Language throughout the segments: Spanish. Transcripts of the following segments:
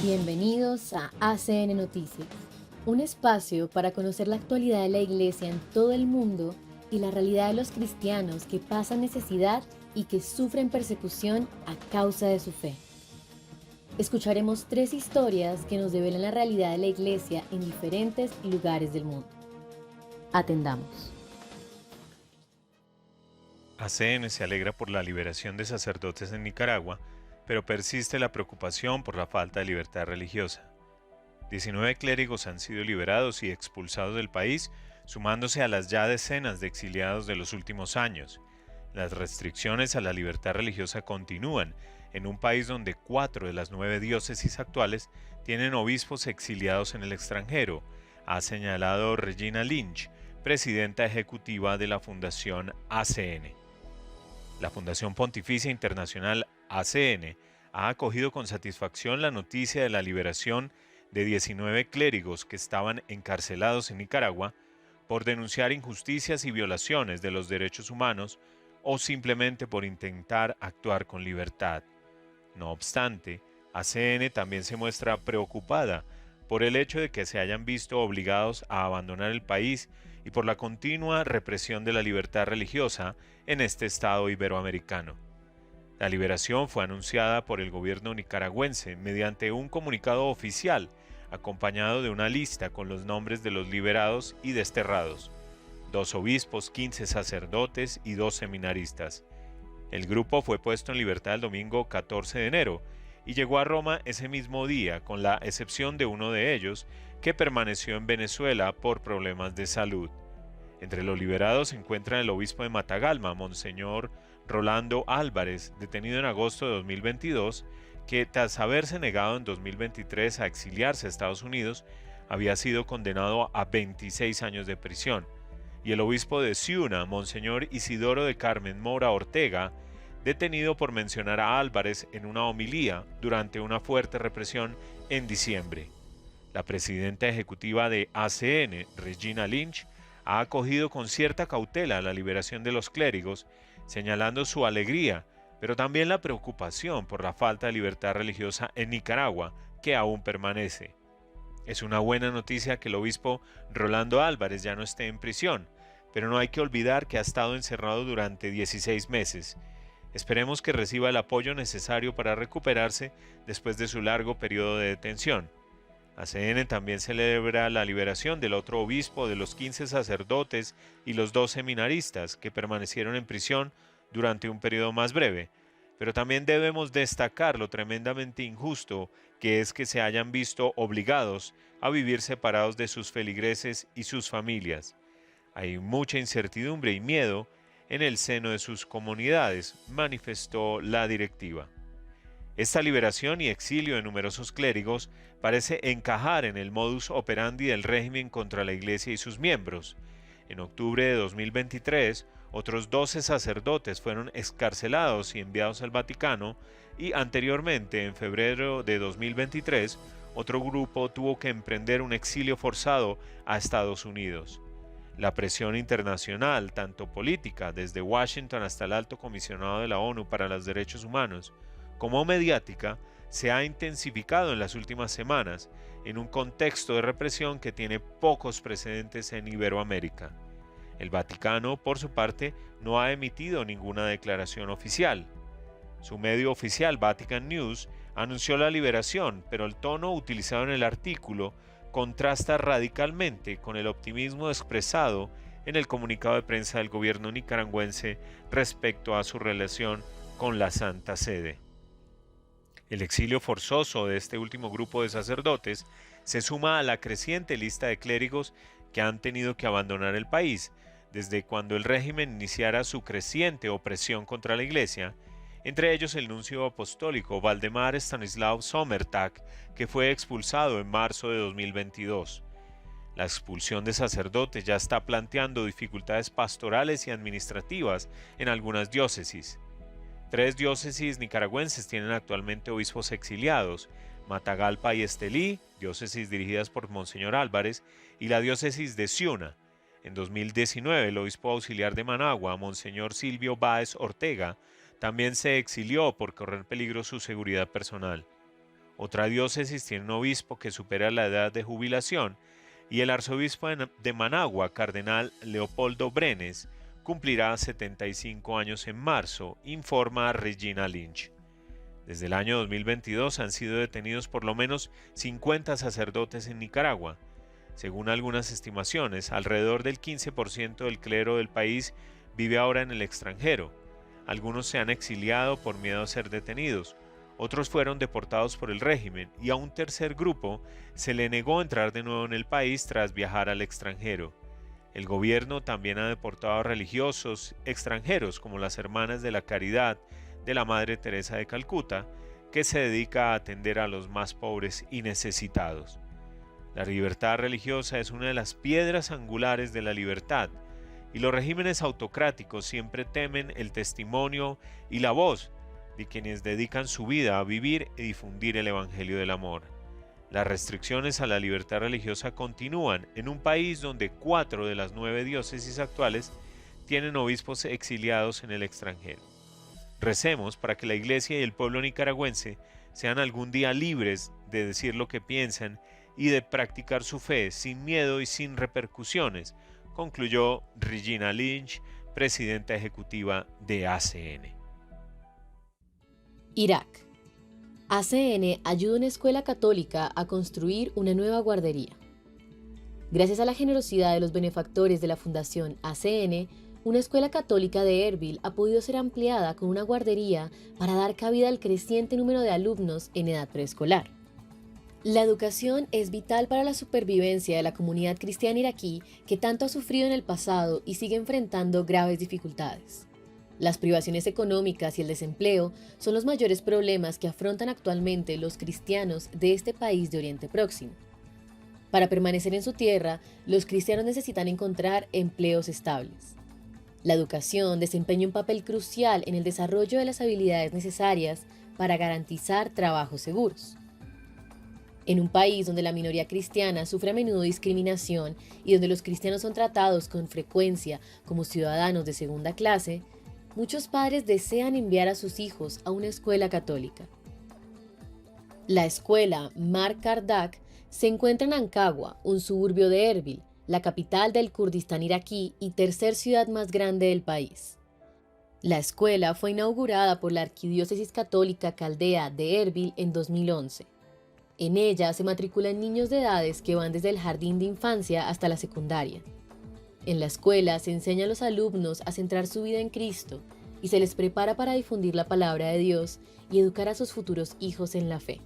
Bienvenidos a ACN Noticias, un espacio para conocer la actualidad de la Iglesia en todo el mundo y la realidad de los cristianos que pasan necesidad y que sufren persecución a causa de su fe. Escucharemos 3 historias que nos develan la realidad de la Iglesia en diferentes lugares del mundo. Atendamos. ACN se alegra por la liberación de sacerdotes en Nicaragua, pero persiste la preocupación por la falta de libertad religiosa. 19 clérigos han sido liberados y expulsados del país, sumándose a las ya decenas de exiliados de los últimos años. Las restricciones a la libertad religiosa continúan en un país donde 4 de las 9 diócesis actuales tienen obispos exiliados en el extranjero, ha señalado Regina Lynch, presidenta ejecutiva de la Fundación ACN. La Fundación Pontificia Internacional ACN ha acogido con satisfacción la noticia de la liberación de 19 clérigos que estaban encarcelados en Nicaragua por denunciar injusticias y violaciones de los derechos humanos o simplemente por intentar actuar con libertad. No obstante, ACN también se muestra preocupada por el hecho de que se hayan visto obligados a abandonar el país y por la continua represión de la libertad religiosa en este estado iberoamericano. La liberación fue anunciada por el gobierno nicaragüense mediante un comunicado oficial acompañado de una lista con los nombres de los liberados y desterrados, 2 obispos, 15 sacerdotes y 2 seminaristas. El grupo fue puesto en libertad el domingo 14 de enero y llegó a Roma ese mismo día, con la excepción de uno de ellos, que permaneció en Venezuela por problemas de salud. Entre los liberados se encuentra el obispo de Matagalma, Monseñor Rolando Álvarez, detenido en agosto de 2022, que tras haberse negado en 2023 a exiliarse a Estados Unidos, había sido condenado a 26 años de prisión, y el obispo de Ciuna, Monseñor Isidoro de Carmen Mora Ortega, detenido por mencionar a Álvarez en una homilía durante una fuerte represión en diciembre. La presidenta ejecutiva de ACN, Regina Lynch, ha acogido con cierta cautela la liberación de los clérigos, señalando su alegría, pero también la preocupación por la falta de libertad religiosa en Nicaragua, que aún permanece. Es una buena noticia que el obispo Rolando Álvarez ya no esté en prisión, pero no hay que olvidar que ha estado encerrado durante 16 meses. Esperemos que reciba el apoyo necesario para recuperarse después de su largo periodo de detención. ACN también celebra la liberación del otro obispo, de los 15 sacerdotes y los 2 seminaristas que permanecieron en prisión durante un periodo más breve, pero también debemos destacar lo tremendamente injusto que es que se hayan visto obligados a vivir separados de sus feligreses y sus familias. Hay mucha incertidumbre y miedo en el seno de sus comunidades, manifestó la directiva. Esta liberación y exilio de numerosos clérigos parece encajar en el modus operandi del régimen contra la Iglesia y sus miembros. En octubre de 2023, otros 12 sacerdotes fueron excarcelados y enviados al Vaticano y anteriormente, en febrero de 2023, otro grupo tuvo que emprender un exilio forzado a Estados Unidos. La presión internacional, tanto política, desde Washington hasta el Alto Comisionado de la ONU para los Derechos Humanos, como mediática, se ha intensificado en las últimas semanas en un contexto de represión que tiene pocos precedentes en Iberoamérica. El Vaticano, por su parte, no ha emitido ninguna declaración oficial. Su medio oficial, Vatican News, anunció la liberación, pero el tono utilizado en el artículo contrasta radicalmente con el optimismo expresado en el comunicado de prensa del gobierno nicaragüense respecto a su relación con la Santa Sede. El exilio forzoso de este último grupo de sacerdotes se suma a la creciente lista de clérigos que han tenido que abandonar el país desde cuando el régimen iniciara su creciente opresión contra la Iglesia, entre ellos el nuncio apostólico Valdemar Stanislav Sommertag, que fue expulsado en marzo de 2022. La expulsión de sacerdotes ya está planteando dificultades pastorales y administrativas en algunas diócesis. 3 diócesis nicaragüenses tienen actualmente obispos exiliados: Matagalpa y Estelí, diócesis dirigidas por Monseñor Álvarez, y la diócesis de Ciuna. En 2019, el obispo auxiliar de Managua, Monseñor Silvio Báez Ortega, también se exilió por correr peligro su seguridad personal. Otra diócesis tiene un obispo que supera la edad de jubilación y el arzobispo de Managua, cardenal Leopoldo Brenes, cumplirá 75 años en marzo, informa Regina Lynch. Desde el año 2022 han sido detenidos por lo menos 50 sacerdotes en Nicaragua. Según algunas estimaciones, alrededor del 15% del clero del país vive ahora en el extranjero. Algunos se han exiliado por miedo a ser detenidos, otros fueron deportados por el régimen y a un tercer grupo se le negó entrar de nuevo en el país tras viajar al extranjero. El gobierno también ha deportado a religiosos extranjeros como las Hermanas de la Caridad de la Madre Teresa de Calcuta, que se dedica a atender a los más pobres y necesitados. La libertad religiosa es una de las piedras angulares de la libertad, y los regímenes autocráticos siempre temen el testimonio y la voz de quienes dedican su vida a vivir y difundir el Evangelio del amor. Las restricciones a la libertad religiosa continúan en un país donde 4 de las 9 diócesis actuales tienen obispos exiliados en el extranjero. Recemos para que la Iglesia y el pueblo nicaragüense sean algún día libres de decir lo que piensan y de practicar su fe sin miedo y sin repercusiones, concluyó Regina Lynch, presidenta ejecutiva de ACN. Irak. ACN ayuda a una escuela católica a construir una nueva guardería. Gracias a la generosidad de los benefactores de la Fundación ACN, una escuela católica de Erbil ha podido ser ampliada con una guardería para dar cabida al creciente número de alumnos en edad preescolar. La educación es vital para la supervivencia de la comunidad cristiana iraquí que tanto ha sufrido en el pasado y sigue enfrentando graves dificultades. Las privaciones económicas y el desempleo son los mayores problemas que afrontan actualmente los cristianos de este país de Oriente Próximo. Para permanecer en su tierra, los cristianos necesitan encontrar empleos estables. La educación desempeña un papel crucial en el desarrollo de las habilidades necesarias para garantizar trabajos seguros. En un país donde la minoría cristiana sufre a menudo discriminación y donde los cristianos son tratados con frecuencia como ciudadanos de segunda clase, muchos padres desean enviar a sus hijos a una escuela católica. La escuela Mar Kardak se encuentra en Ankagua, un suburbio de Erbil, la capital del Kurdistán iraquí y tercer ciudad más grande del país. La escuela fue inaugurada por la Arquidiócesis Católica Caldea de Erbil en 2011. En ella se matriculan niños de edades que van desde el jardín de infancia hasta la secundaria. En la escuela se enseña a los alumnos a centrar su vida en Cristo y se les prepara para difundir la palabra de Dios y educar a sus futuros hijos en la fe.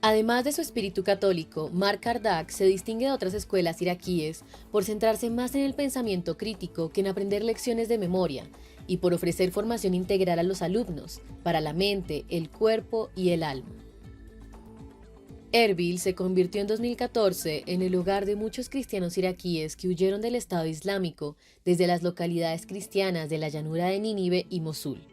Además de su espíritu católico, Mar Kardak se distingue de otras escuelas iraquíes por centrarse más en el pensamiento crítico que en aprender lecciones de memoria y por ofrecer formación integral a los alumnos para la mente, el cuerpo y el alma. Erbil se convirtió en 2014 en el hogar de muchos cristianos iraquíes que huyeron del Estado Islámico desde las localidades cristianas de la llanura de Nínive y Mosul.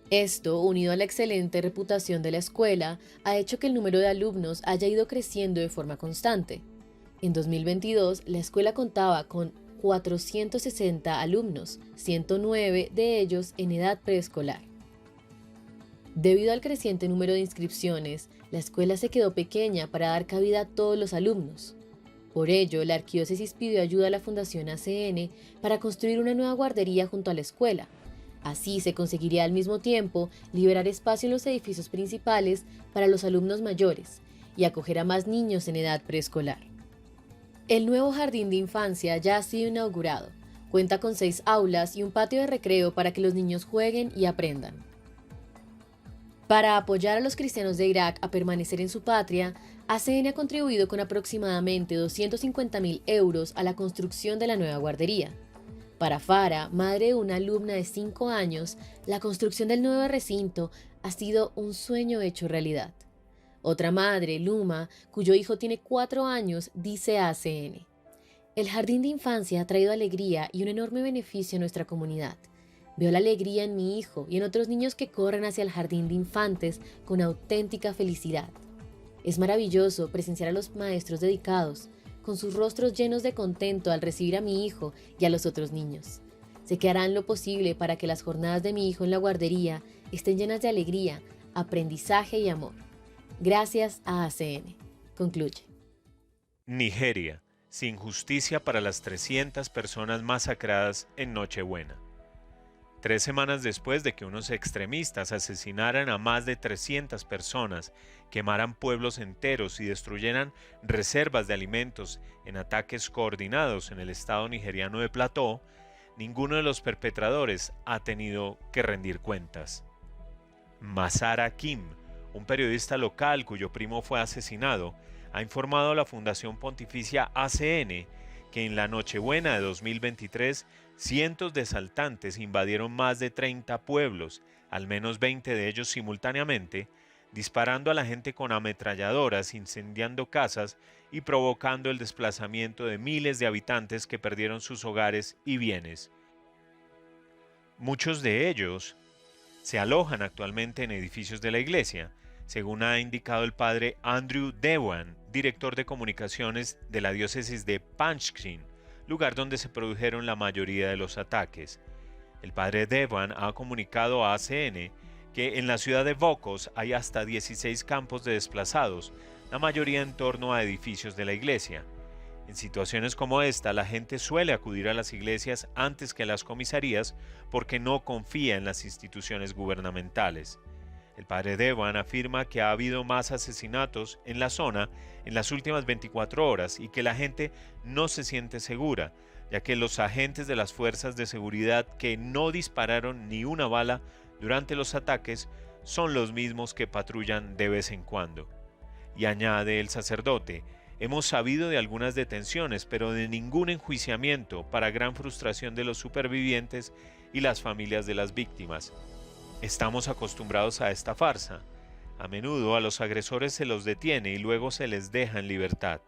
Esto, unido a la excelente reputación de la escuela, ha hecho que el número de alumnos haya ido creciendo de forma constante. En 2022, la escuela contaba con 460 alumnos, 109 de ellos en edad preescolar. Debido al creciente número de inscripciones, la escuela se quedó pequeña para dar cabida a todos los alumnos. Por ello, la arquidiócesis pidió ayuda a la Fundación ACN para construir una nueva guardería junto a la escuela. Así se conseguiría al mismo tiempo liberar espacio en los edificios principales para los alumnos mayores y acoger a más niños en edad preescolar. El nuevo jardín de infancia ya ha sido inaugurado. Cuenta con 6 aulas y un patio de recreo para que los niños jueguen y aprendan. Para apoyar a los cristianos de Irak a permanecer en su patria, ACN ha contribuido con aproximadamente 250.000 euros a la construcción de la nueva guardería. Para Farah, madre de una alumna de 5 años, la construcción del nuevo recinto ha sido un sueño hecho realidad. Otra madre, Luma, cuyo hijo tiene 4 años, dice a ACN: "El jardín de infancia ha traído alegría y un enorme beneficio a nuestra comunidad. Veo la alegría en mi hijo y en otros niños que corren hacia el jardín de infantes con auténtica felicidad. Es maravilloso presenciar a los maestros dedicados, con sus rostros llenos de contento al recibir a mi hijo y a los otros niños. Sé que harán lo posible para que las jornadas de mi hijo en la guardería estén llenas de alegría, aprendizaje y amor. gracias a ACN. Concluye. Nigeria, sin justicia para las 300 personas masacradas en Nochebuena. 3 semanas después de que unos extremistas asesinaran a más de 300 personas, quemaran pueblos enteros y destruyeran reservas de alimentos en ataques coordinados en el estado nigeriano de Plateau, ninguno de los perpetradores ha tenido que rendir cuentas. Masara Kim, un periodista local cuyo primo fue asesinado, ha informado a la Fundación Pontificia ACN que en la Nochebuena de 2023 cientos de asaltantes invadieron más de 30 pueblos, al menos 20 de ellos simultáneamente, disparando a la gente con ametralladoras, incendiando casas y provocando el desplazamiento de miles de habitantes que perdieron sus hogares y bienes. Muchos de ellos se alojan actualmente en edificios de la iglesia, según ha indicado el padre Andrew Dewan, director de comunicaciones de la diócesis de Panchkin, lugar donde se produjeron la mayoría de los ataques. El padre Dewan ha comunicado a ACN que en la ciudad de Bokos hay hasta 16 campos de desplazados, la mayoría en torno a edificios de la iglesia. En situaciones como esta, la gente suele acudir a las iglesias antes que a las comisarías porque no confía en las instituciones gubernamentales. El padre Dewan afirma que ha habido más asesinatos en la zona en las últimas 24 horas y que la gente no se siente segura, ya que los agentes de las fuerzas de seguridad que no dispararon ni una bala durante los ataques son los mismos que patrullan de vez en cuando. Y añade el sacerdote: hemos sabido de algunas detenciones, pero de ningún enjuiciamiento, para gran frustración de los supervivientes y las familias de las víctimas. Estamos acostumbrados a esta farsa. A menudo a los agresores se los detiene y luego se les deja en libertad.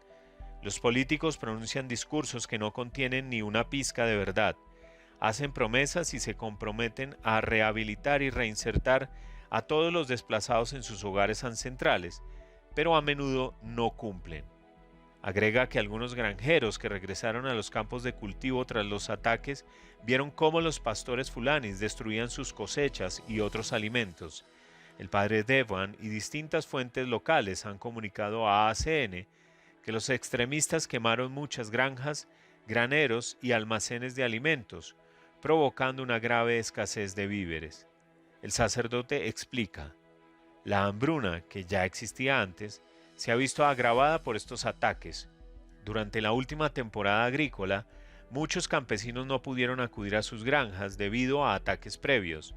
Los políticos pronuncian discursos que no contienen ni una pizca de verdad. Hacen promesas y se comprometen a rehabilitar y reinsertar a todos los desplazados en sus hogares ancestrales, pero a menudo no cumplen. Agrega que algunos granjeros que regresaron a los campos de cultivo tras los ataques vieron cómo los pastores fulanis destruían sus cosechas y otros alimentos. El padre Dewan y distintas fuentes locales han comunicado a ACN que los extremistas quemaron muchas granjas, graneros y almacenes de alimentos, provocando una grave escasez de víveres. El sacerdote explica: la hambruna, que ya existía antes, se ha visto agravada por estos ataques. Durante la última temporada agrícola, muchos campesinos no pudieron acudir a sus granjas debido a ataques previos.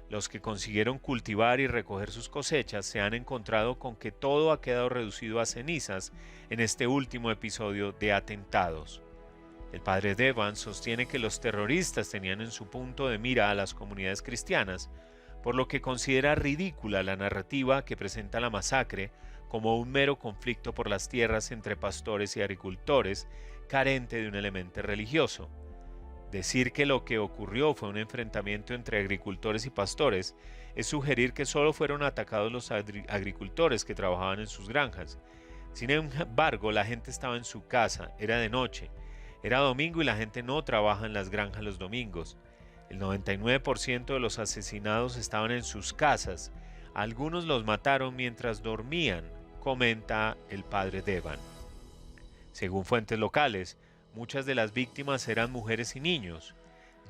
Los que consiguieron cultivar y recoger sus cosechas se han encontrado con que todo ha quedado reducido a cenizas en este último episodio de atentados. El padre Devan sostiene que los terroristas tenían en su punto de mira a las comunidades cristianas, por lo que considera ridícula la narrativa que presenta la masacre como un mero conflicto por las tierras entre pastores y agricultores, carente de un elemento religioso. Decir que lo que ocurrió fue un enfrentamiento entre agricultores y pastores es sugerir que solo fueron atacados los agricultores que trabajaban en sus granjas. Sin embargo, la gente estaba en su casa, era de noche, era domingo y la gente no trabaja en las granjas los domingos. El 99% de los asesinados estaban en sus casas. Algunos los mataron mientras dormían, comenta el padre Devan. Según fuentes locales, muchas de las víctimas eran mujeres y niños.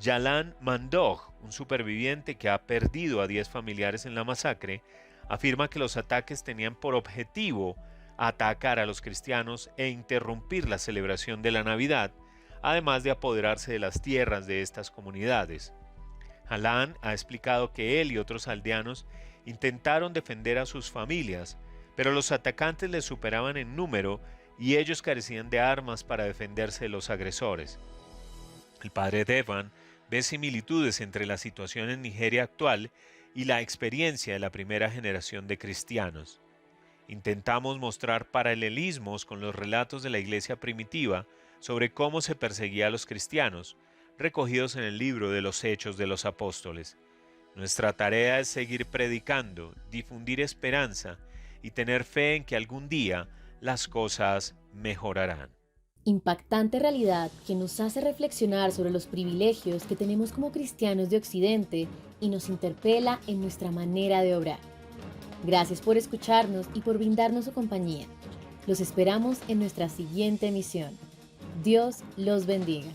Jalan Mandog, un superviviente que ha perdido a 10 familiares en la masacre, afirma que los ataques tenían por objetivo atacar a los cristianos e interrumpir la celebración de la Navidad, además de apoderarse de las tierras de estas comunidades. Jalan ha explicado que él y otros aldeanos intentaron defender a sus familias, pero los atacantes les superaban en número y ellos carecían de armas para defenderse de los agresores. El padre Devan ve similitudes entre la situación en Nigeria actual y la experiencia de la primera generación de cristianos. Intentamos mostrar paralelismos con los relatos de la iglesia primitiva sobre cómo se perseguía a los cristianos, recogidos en el libro de los Hechos de los Apóstoles. Nuestra tarea es seguir predicando, difundir esperanza y tener fe en que algún día las cosas mejorarán. Impactante realidad que nos hace reflexionar sobre los privilegios que tenemos como cristianos de Occidente y nos interpela en nuestra manera de obrar. Gracias por escucharnos y por brindarnos su compañía. Los esperamos en nuestra siguiente emisión. Dios los bendiga.